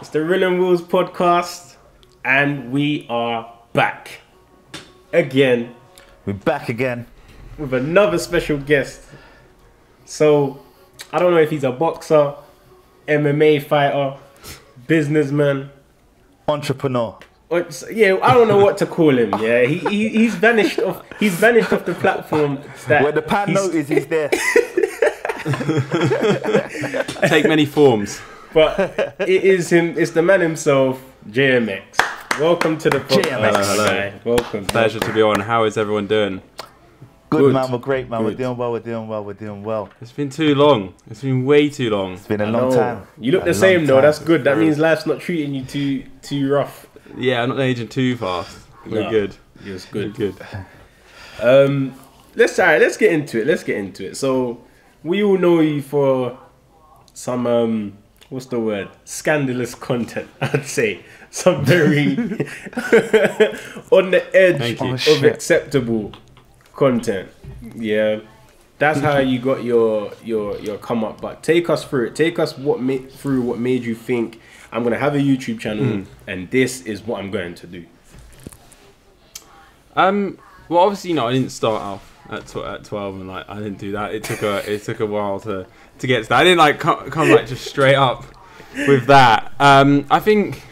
It's the RIL and WILLS podcast, and we are back again. We're back again with another special guest. So, I don't know if he's a boxer, MMA fighter, businessman, entrepreneur. Yeah, I don't know what to call him. Yeah, he's vanished off. He's vanished off the platform. Where the pan notice is there. Take many forms. But it is him. It's the man himself, JMX. Welcome to the podcast. Hello. Welcome. Pleasure to be on. How is everyone doing? Good, man. We're great, man. We're doing well. We're doing well. We're doing well. It's been too long. It's been way too long. It's been a long time. You look the same though. That's good. That means life's not treating you too rough. Yeah, I'm not aging too fast. We're good. It's good. We're good. Let's get into it. So we all know you for some what's the word? Scandalous content, I'd say. Some very on the edge of acceptable content. Yeah. That's how you got your come up. But take us through it. Take us what made you think I'm gonna have a YouTube channel and this is what I'm going to do. Well, obviously, you know, I didn't start off at 12 and like I didn't do that. It took a while to get to that. I didn't like come like just straight up with that. I think,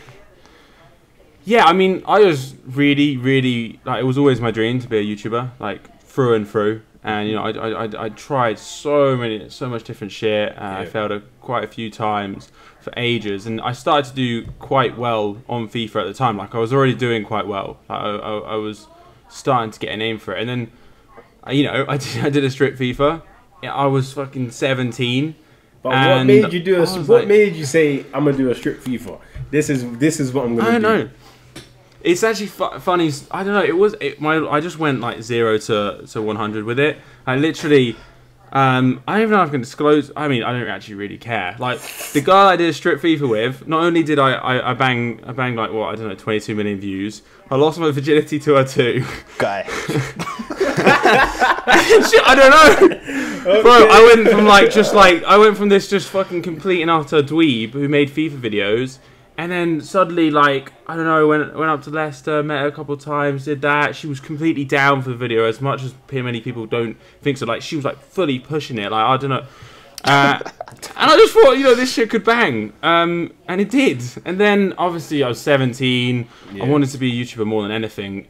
yeah, I mean, I was really like, it was always my dream to be a YouTuber, like through and through. And you know, I tried so much different shit. I failed quite a few times for ages, and I started to do quite well on FIFA at the time. Like I was already doing quite well. Like, I was starting to get a name for it, and then you know, I did a strip FIFA. I was fucking 17. But what made you do what made you say I'm gonna do a strip FIFA? This is what I'm gonna do. I don't know. It's actually funny. I don't know. I just went like 0 to 100 with it. I literally, I don't even know if I can disclose. I mean, I don't actually really care. Like the guy I did a strip FIFA with. Not only did I bang like what, I don't know, 22 million views. I lost my virginity to her too. Guy. I don't know. Okay. Bro, I went from this just fucking complete and utter dweeb who made FIFA videos. And then suddenly, like, I don't know, went up to Leicester, met her a couple of times, did that. She was completely down for the video, as much as many people don't think so. Like, she was, like, fully pushing it. Like, I don't know. And I just thought, you know, this shit could bang. And it did. And then, obviously, I was 17. Yeah. I wanted to be a YouTuber more than anything.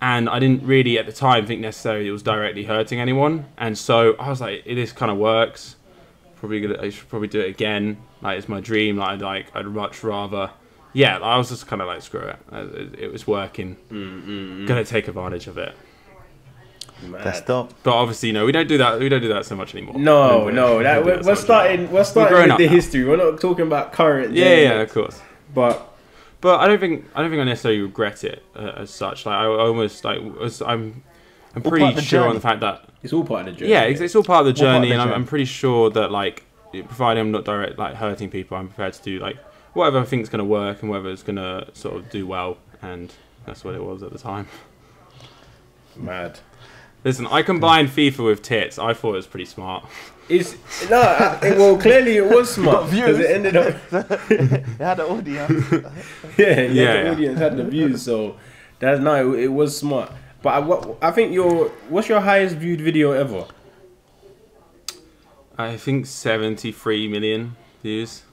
And I didn't really, at the time, think necessarily it was directly hurting anyone. And so I was like, this kind of works. I should probably do it again. Like, it's my dream. Like, I'd much rather. Yeah, I was just kind of like, screw it. It was working. Gonna take advantage of it. Mad. That's dope. But obviously, no, we don't do that. We don't do that so much anymore. No. We're starting with the history. We're not talking about current. Yeah, of course. But I don't think I necessarily regret it as such. Like, I almost like I'm pretty sure on the fact that it's all part of the journey. Yeah, it's all part of the journey, and I'm pretty sure that, like, provided I'm not direct like hurting people, I'm prepared to do like whatever I think is going to work and whatever is going to sort of do well, and that's what it was at the time. Mad. Listen, I combined FIFA with tits. I thought it was pretty smart. Well, clearly it was smart because it ended up. It had an audience. The audience had the views, so it was smart. But I think what's your highest viewed video ever? I think 73 million views.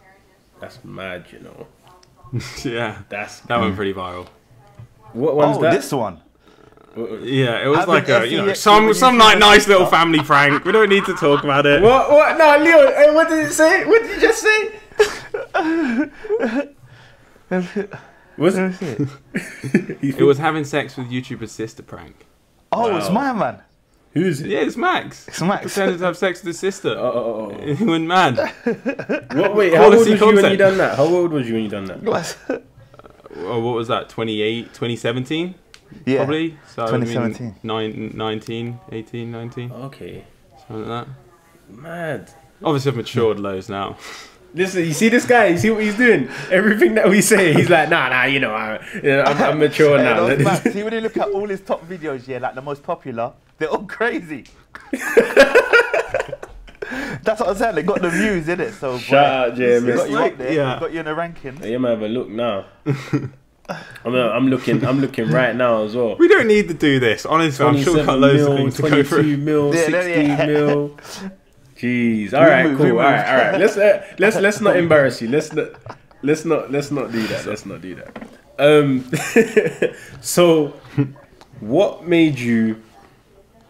That's mad, you know. Yeah, that went pretty viral. What one's that? This one. Yeah, it was like some like nice little family prank. We don't need to talk about it. What? No, Leo. Hey, what did it say? What did you just say? It was having sex with YouTuber's sister prank. Oh, wow. It's my man. Who is it? Yeah, it's Max. It's Max. Pretended to have sex with his sister. He went mad. Wait, how old was you when you done that? How old was you when you done that? What was that? 2017? Yeah. Probably. So 2017. 19, 18, 19. Okay. Something like that. Mad. Obviously, I've matured loads now. Listen, you see this guy? You see what he's doing? Everything that we say, he's like, nah, you know, I'm mature now. See, when you look at all his top videos, like the most popular, they're all crazy. That's what I'm saying. They got the views, innit? So Shout out JMX. got you like, up there. yeah. Got you in the ranking. Yeah, man, have a look now. I'm looking right now as well. We don't need to do this. Honestly, I'm sure we've got loads of things to go through. 22 mil, Yeah, 16 yeah. mil. Jeez. All right, cool. All right. Let's not embarrass you. Let's not do that. Let's not do that. So, what made you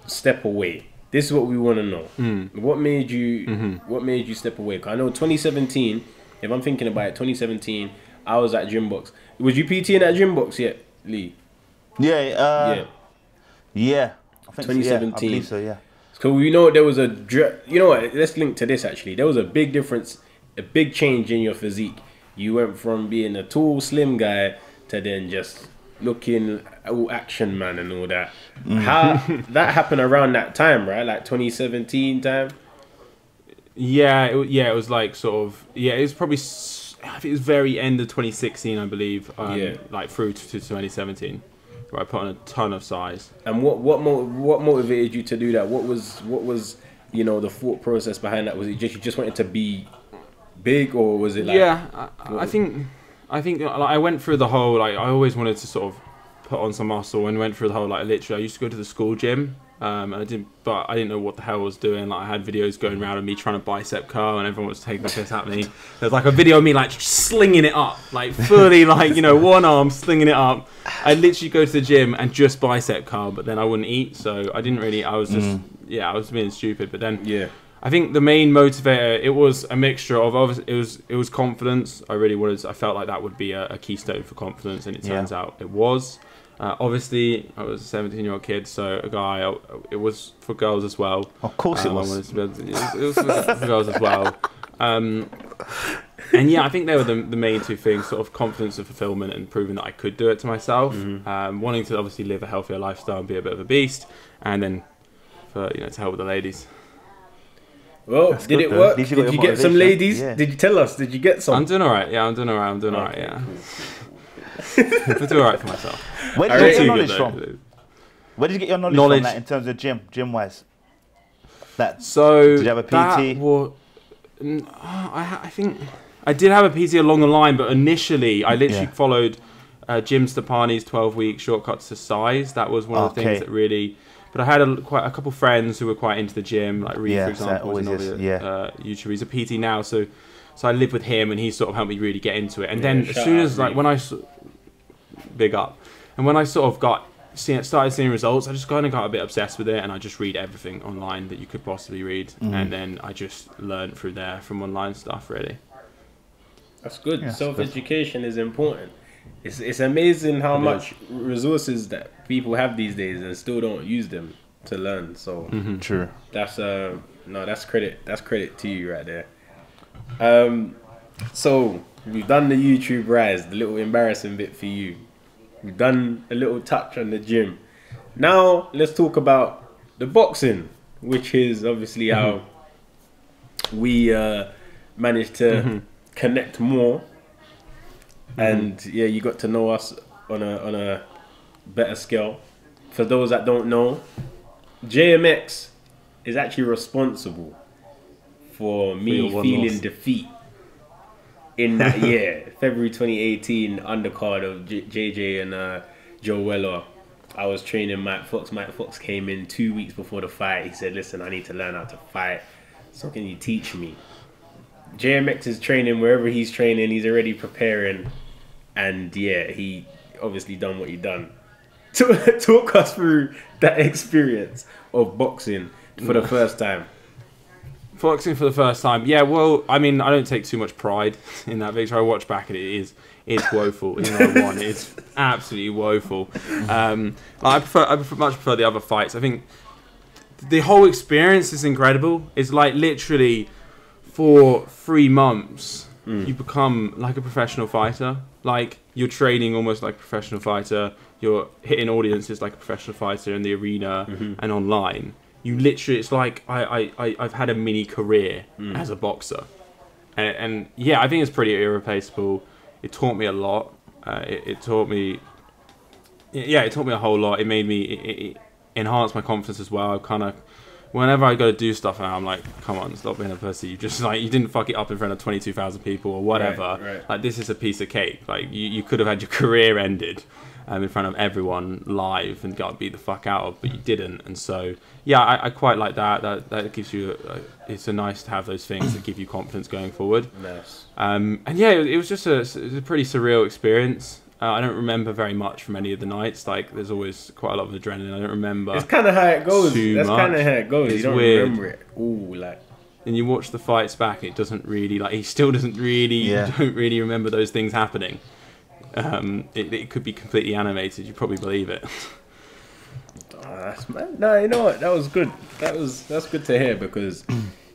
step away? This is what we want to know. What made you step away? 'Cause I know 2017. If I'm thinking about it, 2017, I was at Gymbox. Was you PTing at Gymbox yet, Lee? Yeah. I think 2017. So, yeah. I believe so. Yeah. So we know there was you know what? Let's link to this actually. There was a big difference, a big change in your physique. You went from being a tall, slim guy to then just looking all action man and all that. How that happened around that time, right? Like 2017 time. Yeah, it was like sort of it was probably I think it was very end of 2016, I believe. Like through to 2017, where I put on a ton of size. And what motivated you to do that? What was you know the thought process behind that? Was it just you just wanted to be big, or was it like? Yeah, I think like, I went through the whole like I always wanted to sort of put on some muscle and went through the whole like literally I used to go to the school gym. And I didn't know what the hell I was doing. Like I had videos going around of me trying to bicep curl, and everyone was taking the piss at me. There's like a video of me like slinging it up, like fully like one arm slinging it up. I'd literally go to the gym and just bicep curl, but then I wouldn't eat, so I didn't really. I was just I was being stupid. But then I think the main motivator, it was a mixture of obviously it was confidence. I felt like that would be a keystone for confidence, and it turns out it was. Obviously, I was a 17-year-old kid, so a guy. It was for girls as well. Of course, it was. It was for girls as well. And yeah, I think they were the main two things: sort of confidence and fulfillment, and proving that I could do it to myself. Wanting to obviously live a healthier lifestyle and be a bit of a beast, and then for to help with the ladies. Well, did it work? Did you get some ladies? Yeah. Did you tell us? Did you get some? I'm doing alright. Yeah, I'm doing alright. Yeah. I do alright for myself. Where did you get your knowledge from? Where did you get your knowledge from, like, in terms of gym wise? Did you have a PT? I think I did have a PT along the line, but initially I literally followed Jim Stepani's 12-week shortcuts to size. That was one of the things that really. But I had quite a couple friends who were quite into the gym, like Reed, for example, was another YouTuber. He's a PT now, so I lived with him, and he sort of helped me really get into it. And then as soon as when I big up, and when I sort of started seeing results, I just kind of got a bit obsessed with it, and I just read everything online that you could possibly read, and then I just learned through there from online stuff. Really, that's good. Yeah, self-education is important. It's amazing how much resources that people have these days and still don't use them to learn. So true. That's that's credit. That's credit to you right there. So we've done the YouTube rise, the little embarrassing bit for you. We've done a little touch on the gym. Now let's talk about the boxing, which is obviously how we managed to connect more. And yeah, you got to know us on a better scale. For those that don't know, JMX is actually responsible for me feeling defeat in that year, February 2018, undercard of JJ and Joe Weller. I was training Mike Fox. Mike Fox came in 2 weeks before the fight. He said, "Listen, I need to learn how to fight. So can you teach me?" JMX is training wherever he's training. He's already preparing. And yeah, he obviously done what he done. Talk us through that experience of boxing for the first time. Boxing for the first time. Yeah, well, I mean, I don't take too much pride in that victory. I watch back and it's woeful. Even though I won, it's absolutely woeful. I much prefer the other fights. I think the whole experience is incredible. It's like literally for 3 months you become like a professional fighter. Like you're training almost like a professional fighter. You're hitting audiences like a professional fighter in the arena and online. You literally, it's like I've had a mini career as a boxer, and yeah, I think it's pretty irreplaceable. It taught me a lot. It taught me a whole lot. It made me it enhanced my confidence as well. I kind of whenever I go to do stuff now, I'm like, come on, stop being a pussy. You just like, you didn't fuck it up in front of 22,000 people or whatever. Right. Like, this is a piece of cake. Like, you could have had your career ended in front of everyone live and got beat the fuck out of, but you didn't. And so, yeah, I quite like that. That gives you, it's a nice to have those things that give you confidence going forward. Nice. And yeah, it was just a pretty surreal experience. I don't remember very much from any of the nights. Like, there's always quite a lot of adrenaline. I don't remember. It's kind of how it goes. That's kind of how it goes. It's you don't weird. remember it. Ooh, like. And you watch the fights back, it doesn't really, like, he still doesn't really, you don't really remember those things happening. It could be completely animated. You probably believe it. No, you know what? That was good. That's good to hear, because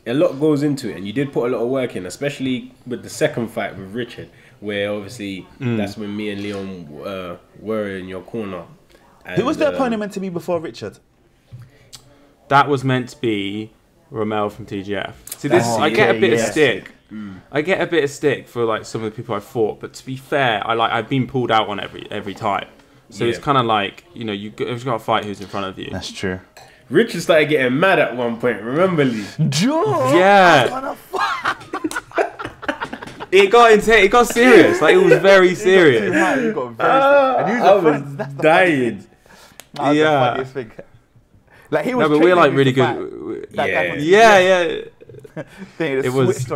a lot goes into it, and you did put a lot of work in, especially with the second fight with Richard, where obviously that's when me and Leon were in your corner. And, who was the opponent meant to be before Richard? That was meant to be Romel from TGF. See, this I get a bit of stick. I get a bit of stick for like some of the people I fought, but to be fair, I've been pulled out on every type. So it's kind of like, you know, you've got to fight who's in front of you. That's true. Richard started getting mad at one point. Remember, Lee? Yeah. It got serious. Like, it was very serious. He got very and I was dying. Yeah. Like, he was. No, but we're like really good. Yeah. It was.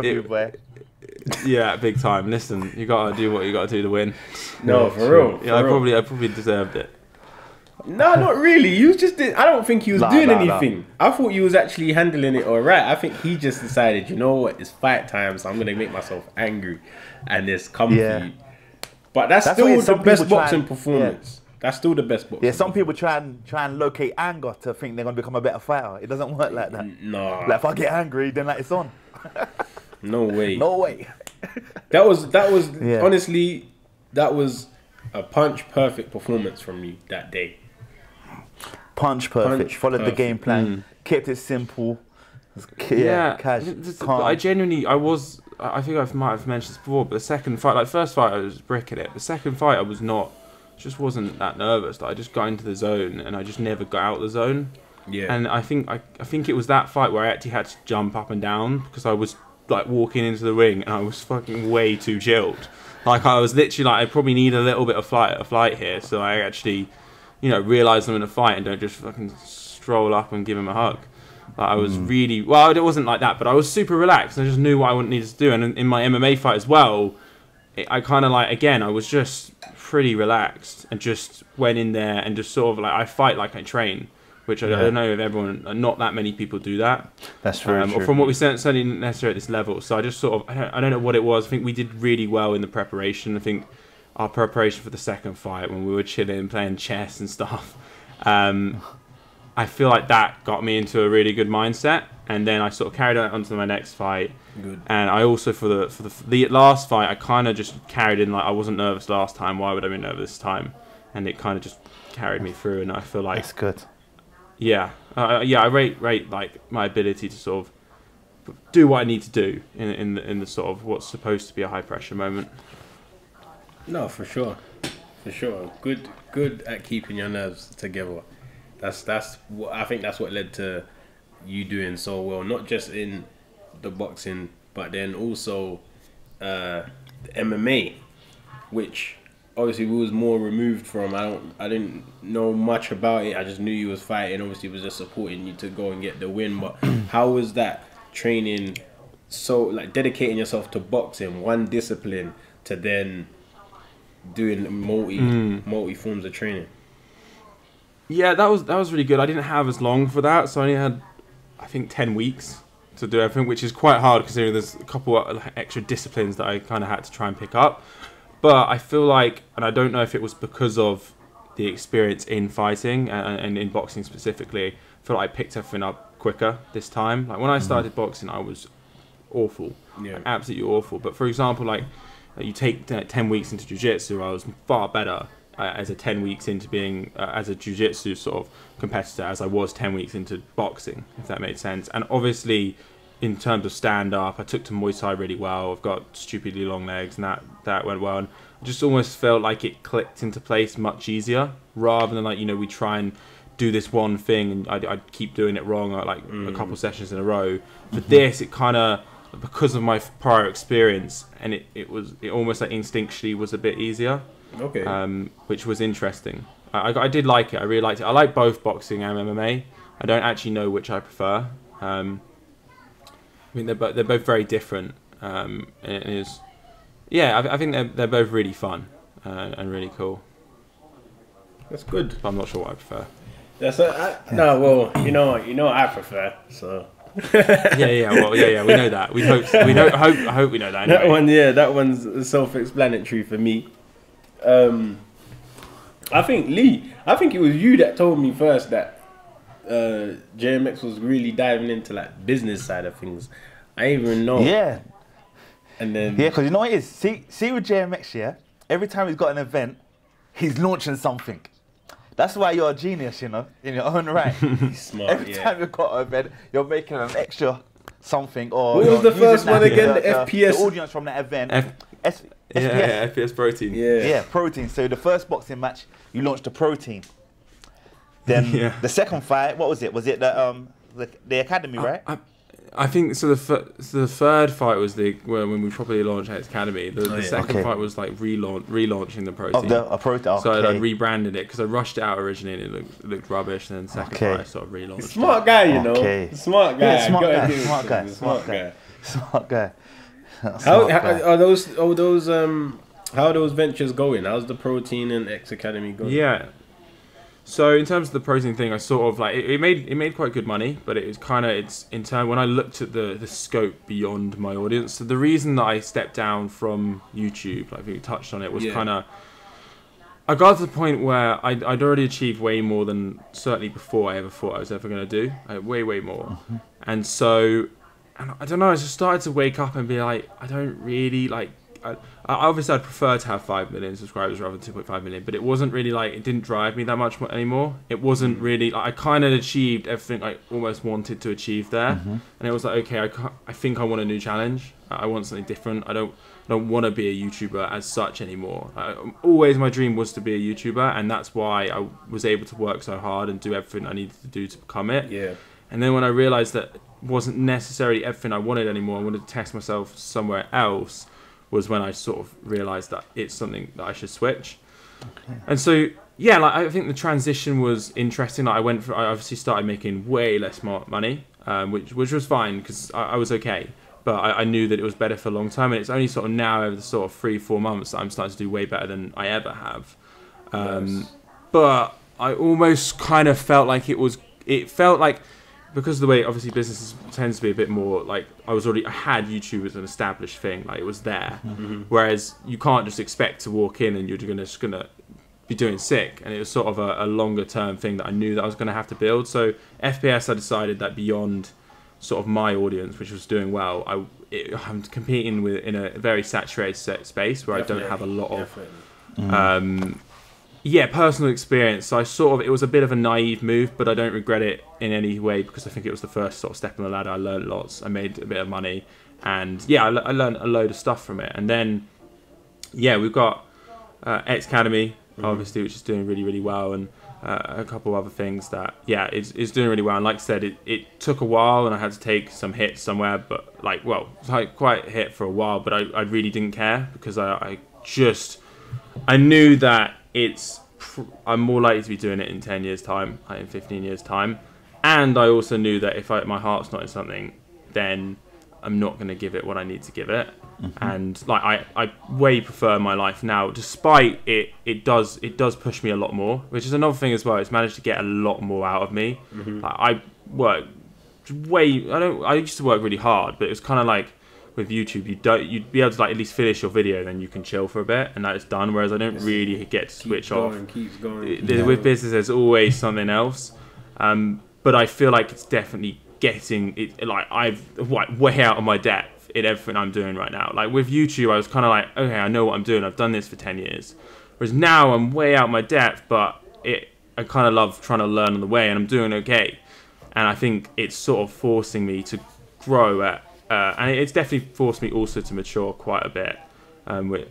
Yeah, big time. Listen, you gotta do what you gotta do to win. No, for real. Yeah, I probably deserved it. No, not really. You just did. I don't think he was doing anything. I thought you was actually handling it all right. I think he just decided, you know what, it's fight time, so I'm gonna make myself angry, and it's comfy. Yeah. But that's still the best boxing performance. Yeah. That's still the best boxing. Yeah, some people try and locate anger to think they're gonna become a better fighter. It doesn't work like that. No. Like, if I get angry, then like it's on. No way. No way. That was honestly, that was a punch perfect performance from you that day. Punch perfect. Followed the game plan. Kept it simple. Cash. I genuinely, I think I might have mentioned this before, but the second fight, like first fight I was bricking it. The second fight I was not, just wasn't that nervous. Like, I just got into the zone and I just never got out of the zone. Yeah. And I think it was that fight where I actually had to jump up and down, because I was like walking into the ring and I was fucking way too chilled. Like, I was literally like, I probably need a little bit of flight here, so I actually, you know, realise I'm in a fight and don't just fucking stroll up and give him a hug. Like, I was really, well, it wasn't like that, but I was super relaxed. I just knew what I needed to do. And in my MMA fight as well, I kind of like, again, I was just pretty relaxed and just went in there and just sort of like, I fight like I train, which I don't know if everyone, not that many people do that. That's very true. Or from what we certainly necessarily at this level. So I just sort of, I don't know what it was. I think we did really well in the preparation. I think our preparation for the second fight, when we were chilling, playing chess and stuff, I feel like that got me into a really good mindset, and then I sort of carried on to my next fight. Good. And I also for the last fight, I kind of just carried in, like, I wasn't nervous last time. Why would I be nervous this time? And it kind of just carried me through, and I feel like that's good. Yeah, I rate like my ability to sort of do what I need to do in the sort of what's supposed to be a high pressure moment. No, for sure. Good at keeping your nerves together. That's what I think. That's what led to you doing so well, not just in the boxing, but then also the MMA, which obviously we was more removed from. I didn't know much about it. I just knew you was fighting. Obviously, was just supporting you to go and get the win. But how was that training? So, like, dedicating yourself to boxing, one discipline, to then doing multi forms of training. Yeah, that was really good. I didn't have as long for that, so I only had, I think, 10 weeks to do everything, which is quite hard considering there's a couple of extra disciplines that I kind of had to try and pick up. But I feel like, and I don't know if it was because of the experience in fighting and in boxing specifically, I feel like I picked everything up quicker this time. Like, when I started boxing, I was awful, absolutely awful. But for example, like, you take 10 weeks into jiu-jitsu, I was far better as a 10 weeks into being as a jiu-jitsu sort of competitor as I was 10 weeks into boxing, if that made sense. And obviously, in terms of stand-up, I took to Muay Thai really well. I've got stupidly long legs, and that went well. And I just almost felt like it clicked into place much easier, rather than, like, you know, we try and do this one thing and I'd keep doing it wrong, like a couple sessions in a row. For this, it kind of, because of my prior experience, and it almost like instinctually was a bit easier. Okay. Which was interesting. I did like it. I really liked it. I like both boxing and MMA. I don't actually know which I prefer. I mean, they're both very different. And it is, yeah, I think they're both really fun and really cool. That's good. But I'm not sure what I prefer. No, well, you know what I prefer. So. yeah. We know that. I hope we know that. Anyway. That one's self-explanatory for me. I think it was you that told me first that JMX was really diving into like business side of things. I didn't even know. Yeah. And then because you know what it is. See with JMX, yeah. Every time he's got an event, he's launching something. That's why you're a genius, in your own right. He's smart. Every time you've got an event, you're making an extra something. Or what was the first one again? The FPS. The audience from that event. FPS protein. Yeah, protein. So the first boxing match, you launched the protein. Then the second fight, what was it? Was it the academy, right? I think so. The third fight was when we properly launched X Academy. The second fight was like relaunching the protein. So I rebranded it because I rushed it out originally and it looked rubbish. And then the second fight I sort of relaunched. Smart guy, you know. Smart guy. Yeah, smart guy. How are those ventures going? How's the protein and X Academy going? Yeah. So in terms of the protein thing, I sort of like it made quite good money, but it was kind of when I looked at the scope beyond my audience. So the reason that I stepped down from YouTube, like we touched on it, was kind of I got to the point where I'd already achieved way more than certainly before I ever thought I was ever going to do, way more, and so I don't know. I just started to wake up and be like, I don't really like. Obviously, I'd prefer to have 5 million subscribers rather than 2.5 million, but it wasn't really like, it didn't drive me that much anymore. It wasn't really, like, I kind of achieved everything I almost wanted to achieve there. And it was like, okay, I think I want a new challenge. I want something different. I don't want to be a YouTuber as such anymore. Always my dream was to be a YouTuber, and that's why I was able to work so hard and do everything I needed to do to become it. Yeah. And then when I realized that it wasn't necessarily everything I wanted anymore, I wanted to test myself somewhere else, was when I sort of realised that it's something that I should switch. Okay. And so, yeah, like I think the transition was interesting. Like I obviously started making way less money, which was fine because I was okay. But I knew that it was better for long term, and it's only sort of now over the sort of 3-4 months that I'm starting to do way better than I ever have. But I almost kind of felt like it felt like, because of the way obviously business tends to be a bit more like I had YouTube as an established thing, like it was there. Whereas you can't just expect to walk in and you're just gonna be doing sick, and it was sort of a longer term thing that I knew that I was gonna have to build. So FPS, I decided that beyond sort of my audience, which was doing well, I'm competing in a very saturated space where I don't have a lot of personal experience. So it was a bit of a naive move, but I don't regret it in any way because I think it was the first sort of step on the ladder. I learned lots. I made a bit of money, and I learned a load of stuff from it. And then, we've got X Academy, obviously, which is doing really, really well, and a couple other things that, it's doing really well. And like I said, it took a while, and I had to take some hits somewhere, but quite a hit for a while, but I really didn't care because I knew that I'm more likely to be doing it in 10 years time, in 15 years time, and I also knew that if my heart's not in something, then I'm not going to give it what I need to give it. And like I way prefer my life now, despite it does push me a lot more, which is another thing as well. It's managed to get a lot more out of me. Like I used to work really hard, but it was kind of like with YouTube, you'd be able to like at least finish your video, then you can chill for a bit, and that is done. Whereas I don't really get to switch off. With business, there's always something else. But I feel like it's definitely getting it. Like way out of my depth in everything I'm doing right now. Like with YouTube, I was kind of like, okay, I know what I'm doing. I've done this for 10 years. Whereas now I'm way out of my depth, but I kind of love trying to learn on the way, and I'm doing okay. And I think it's sort of forcing me to grow and it's definitely forced me also to mature quite a bit,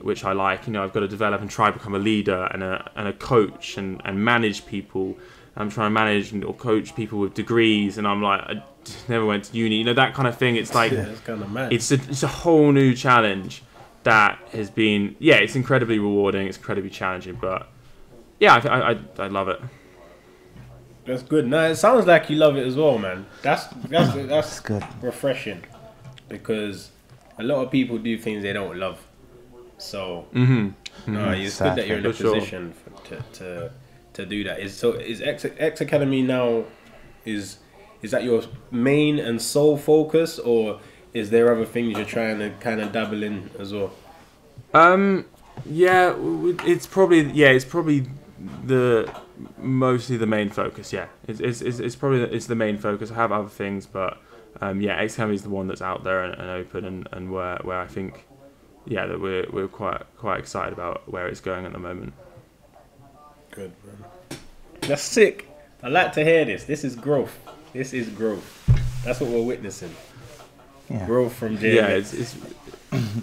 which I like. I've got to develop and try to become a leader and a coach and manage people I'm trying to manage or coach people with degrees, and I'm like, I never went to uni. You know, that kind of thing. It's like, it's kind of mad. It's a whole new challenge that has been, yeah, it's incredibly rewarding. It's incredibly challenging, but yeah, I love it. That's good. No, it sounds like you love it as well, man. That's good. Refreshing, because a lot of people do things they don't love. So no, it's good that you're in a position to do that. Is X Academy now, is that your main and sole focus, or is there other things you're trying to kind of dabble in as well? Yeah, it's probably mostly the main focus. Yeah, it's probably the main focus. I have other things, but yeah, X Academy is the one that's out there and open, and where I think, yeah, that we're quite excited about where it's going at the moment. Good, man. That's sick. I like to hear this. This is growth. This is growth. That's what we're witnessing. Yeah. Growth from JMX. Yeah, it's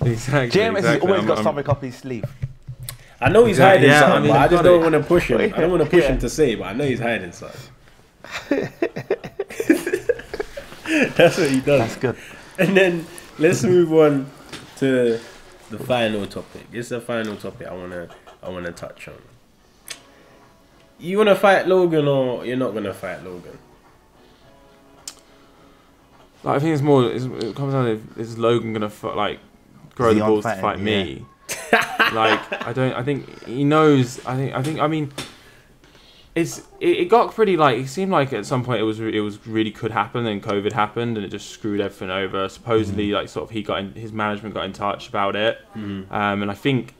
exactly. JMX has always got something up his sleeve. I know he's hiding something, I mean, but I just don't want to push him. I don't want to push him to say, but I know he's hiding something. That's what he does. That's good. And then let's move on to the final topic. It's the final topic I wanna touch on. You wanna fight Logan, or you're not gonna fight Logan? Like, I think it's more. It comes down to, is Logan gonna grow the balls to fight me? Like, I think he knows. I mean, it got pretty, like, it seemed like at some point it was really could happen, and COVID happened and it just screwed everything over. Supposedly, like, sort of his management got in touch about it, and I think,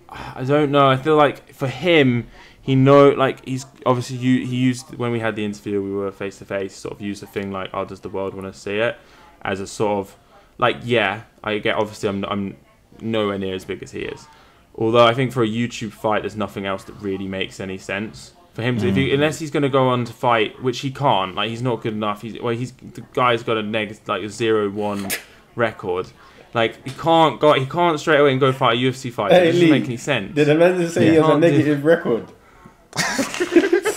I don't know. I feel like for him, he's obviously he used, when we had the interview, we were face to face, sort of used the thing like, oh, does the world want to see it, as a sort of like, yeah, I get, obviously I'm nowhere near as big as he is. Although I think for a YouTube fight, there's nothing else that really makes any sense for him to, unless he's going to go on to fight, which he can't. Like, he's not good enough. The guy's got a negative, like, a 0-1 record. Like, he can't straight away and go fight a UFC fight. It doesn't make any sense. Did the man say he has a negative record?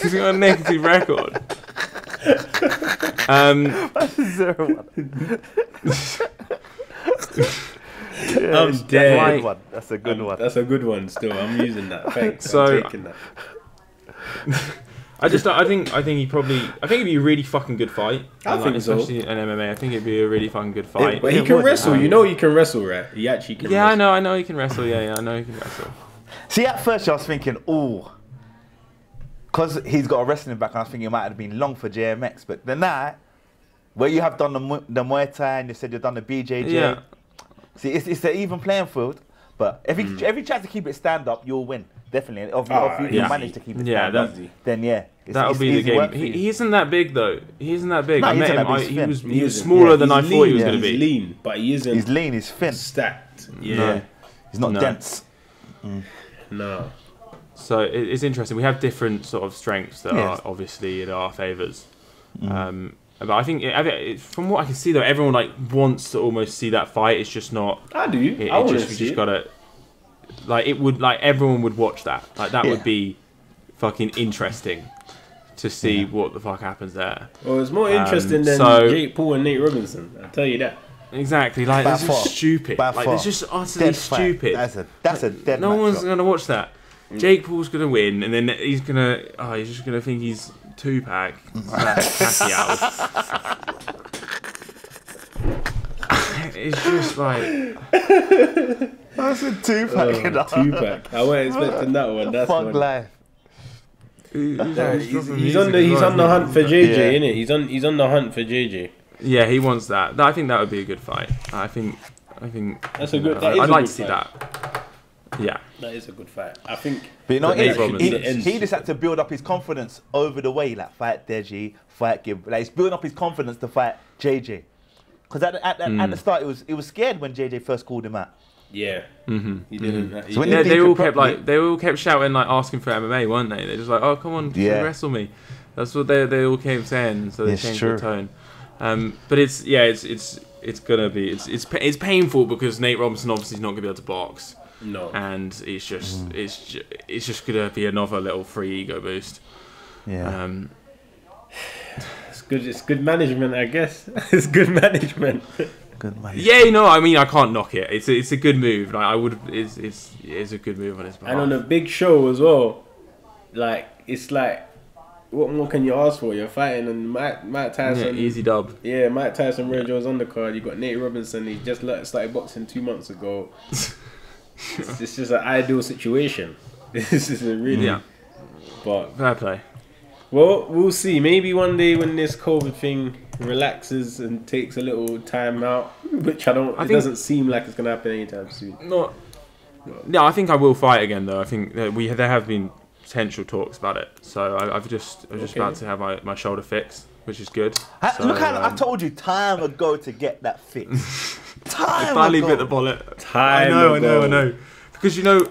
He's got a negative record. That's 0-1. Yeah, I'm dead. That's a good one. That's a good one. Still, I'm using that. Thanks. So, I'm taking that. I think it'd be a really fucking good fight. I think so. Especially in MMA, I think it'd be a really fucking good fight. But he can wrestle. You know he can wrestle, right? He actually can. Yeah, wrestle. I know he can wrestle. Yeah, I know he can wrestle. See, at first I was thinking, because he's got a wrestling background, I was thinking it might have been long for JMX. But then that, where you have done the Muay Thai and you said you've done the BJJ. Yeah. See, it's an even playing field. But if you try to keep it stand up, you'll win. Definitely. If you manage to keep it stand up, then yeah. That'll be the game. He isn't that big though. He isn't that big. No, I met him. He was smaller than I thought he was going to be. He's lean, but he isn't. He's lean. He's thin. Stacked. Yeah. No. He's not dense. No. So it's interesting. We have different sort of strengths that are obviously in our favours. But I think, from what I can see though, everyone like wants to almost see that fight. It's just not. I do. We just gotta. Like, it would, like, everyone would watch that. Like, that would be fucking interesting to see what the fuck happens there. Well, it's more interesting than Jake Paul and Nate Robinson. I'll tell you that. Exactly. Like, it's just stupid. Like, it's just utterly stupid. That's a dead No one's gonna watch that. Jake Paul's gonna win, and then he's just gonna think he's Tupac. Pacquiao. It's just like. That's a Tupac. Tupac. I wasn't expecting that one. That's Fuck one. life. He's on the hunt for JJ, innit? He's on the hunt for JJ. Yeah, he wants that. I think that would be a good fight. I think that's a good. I'd like to see that. Yeah, that is a good fight. I think. But you know, he just had to build up his confidence over the way. Like, fight Deji, fight Gib. Like, he's building up his confidence to fight JJ. Because at the start, it was scared when JJ first called him out. Yeah. He didn't. So they all kept shouting, like, asking for MMA, weren't they? They're just like, oh, come on, wrestle me. That's what they all kept saying. So they changed the tone. But it's gonna be it's painful because Nate Robinson obviously is not gonna be able to box. No. And it's just gonna be another little free ego boost. Yeah. good. It's good management, I guess. It's good management. Good management. Yeah, you know, I mean, I can't knock it. It's a good move. Like I would, it's a good move on his behalf. And on a big show as well, like it's like, what more can you ask for? You're fighting and Mike Tyson. Yeah, easy dub. Yeah, Mike Tyson, Roy Jones on the card. You got Nate Robinson. He just started boxing 2 months ago. It's just an ideal situation. This is a really. But Fair play. well, we'll see. Maybe one day when this COVID thing relaxes and takes a little time out, which it doesn't seem like it's gonna happen anytime soon. No, I think I will fight again though. I think that there have been potential talks about it. So I was just about to have my shoulder fixed, which is good. Look how I told you time ago to get that fixed. Time finally ago. bit the bullet. I know. Because you know,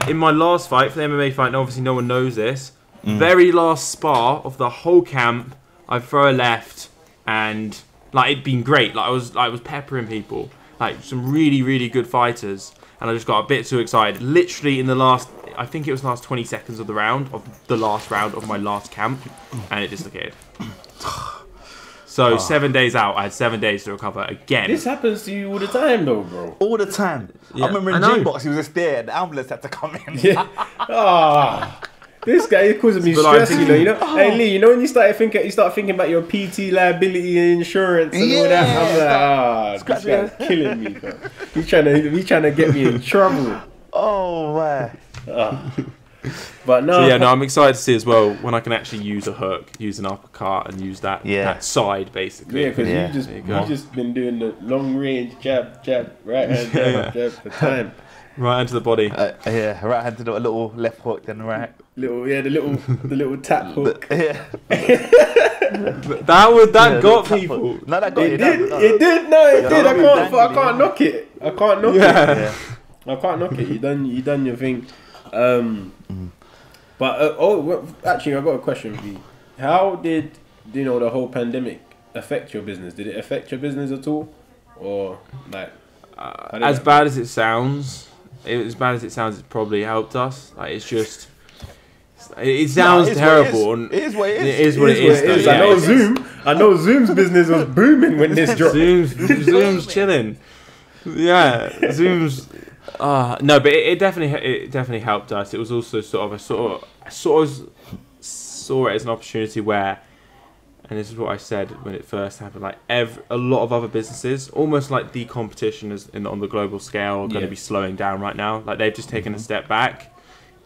in my last fight for the MMA fight, and obviously no one knows this. Very last spar of the whole camp, I throw a left, and like it'd been great. Like I was peppering people, like some really really good fighters, and I just got a bit too excited. Literally in the last, I think it was the last 20 seconds of the last round of my last camp, and it dislocated. So 7 days out, I had 7 days to recover again. This happens to you all the time, though, bro. All the time. Yeah, I remember in gym box, he was just there, and the ambulance had to come in. Yeah. This guy is causing me stress, you know. Hey Lee, you know when you start thinking about your PT liability and insurance and all that. I'm like, this guy's killing me, bro. He's trying to get me in trouble. Oh man. But no. So yeah, no, I'm excited to see as well when I can actually use a hook, use an uppercut, and use that side basically. Yeah, because you just been doing the long range jab, right hand jab for time. Right hand to the body. Yeah, right hand to the little left hook, then right. The little tap hook. That got people. Hook. No, that got it did. It did. I can't knock it. I can't knock it. I can't knock it. You done your thing. But actually, I got a question for you. How did the whole pandemic affect your business? Did it affect your business at all, or like? As bad as it sounds, it's probably helped us. Like it's just. It sounds terrible. It is what it is. It is what it is. I know Zoom's business was booming when this dropped. Zoom's chilling. Yeah, Zoom's. No, but it definitely helped us. It was also I sort of saw it as an opportunity where, and this is what I said when it first happened. Like a lot of other businesses, almost like the competition on the global scale, are going to be slowing down right now. Like they've just taken a step back.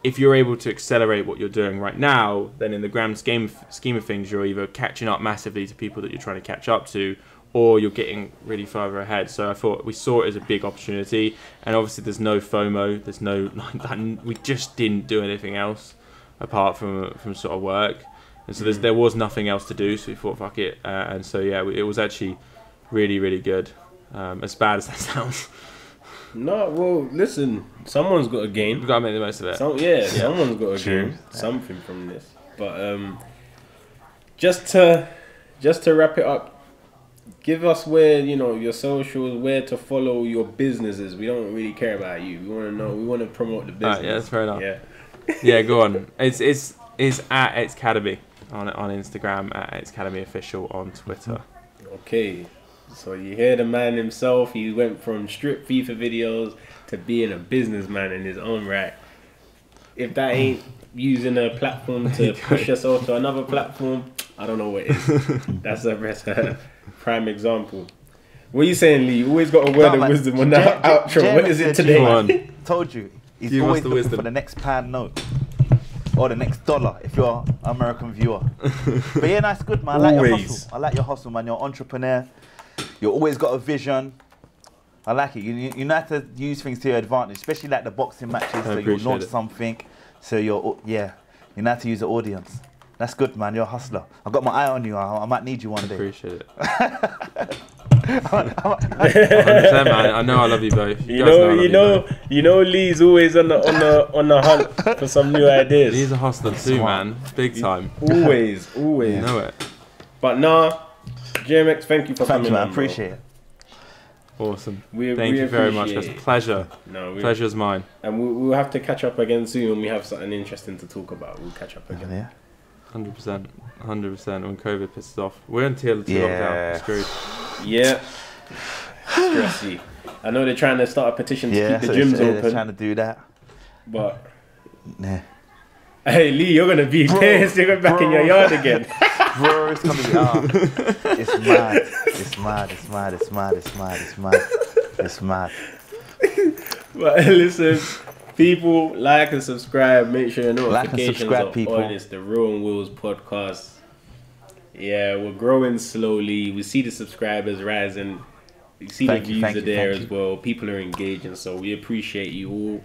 If you're able to accelerate what you're doing right now, then in the grand scheme of things, you're either catching up massively to people that you're trying to catch up to, or you're getting really further ahead. So I thought we saw it as a big opportunity, and obviously there's no FOMO, there's no we just didn't do anything else apart from sort of work, and so there was nothing else to do. So we thought, fuck it, and so yeah, it was actually really really good. As bad as that sounds. No, well, listen, someone's got to gain. We've got to make the most of it. Someone's got to gain something from this. But just to wrap it up, give us where, your socials, where to follow your businesses. We don't really care about you. We want to know. We want to promote the business. Yeah, that's fair enough. Yeah. Yeah, go on. It's at It's Academy on Instagram, at It's Academy Official on Twitter. Okay. So you hear the man himself. He went from strip FIFA videos to being a businessman in his own right. If that ain't using a platform to push yourself to another platform, I don't know what is. That's a prime example. What are you saying, Lee? You always got a word of wisdom on that outro. What is it today? Told you. He's always looking for the next pound note. Or the next dollar, if you're an American viewer. But yeah, that's good, man. I like your hustle. I like your hustle, man. You're an entrepreneur. You always got a vision. I like it. You know how to use things to your advantage, especially like the boxing matches. So you launch something. So you know how to use the audience. That's good, man. You're a hustler. I've got my eye on you. I might need you one day. Appreciate it. 100%, man. I know I love you both. You know, Lee's always on the hunt for some new ideas. He's a hustler too, man. Big time. Always. You know it. But nah, JMX, thank you for coming, man. I appreciate it. Awesome. Thank you very much. It's a pleasure. Pleasure's mine. And we'll have to catch up again soon when we have something interesting to talk about. We'll catch up again. Yeah. 100%. 100%. When COVID pisses off, we're until lockdown. Screwed. Yeah. Stressy. I know they're trying to start a petition to keep the gyms open. They're trying to do that. But nah. Hey Lee, you're gonna be pissed. You're back in your yard again. Bro, it's gonna be it's mad. It's mad. It's mad. It's mad. It's mad. It's mad. It's mad. But listen, people, like and subscribe. Make sure your notifications are on. It's the Real and Wills podcast. Yeah, we're growing slowly. We see the subscribers rising. You see the views are there as well. People are engaging, so we appreciate you all.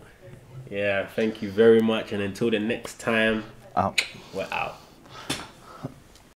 Yeah, thank you very much. And until the next time, we're out.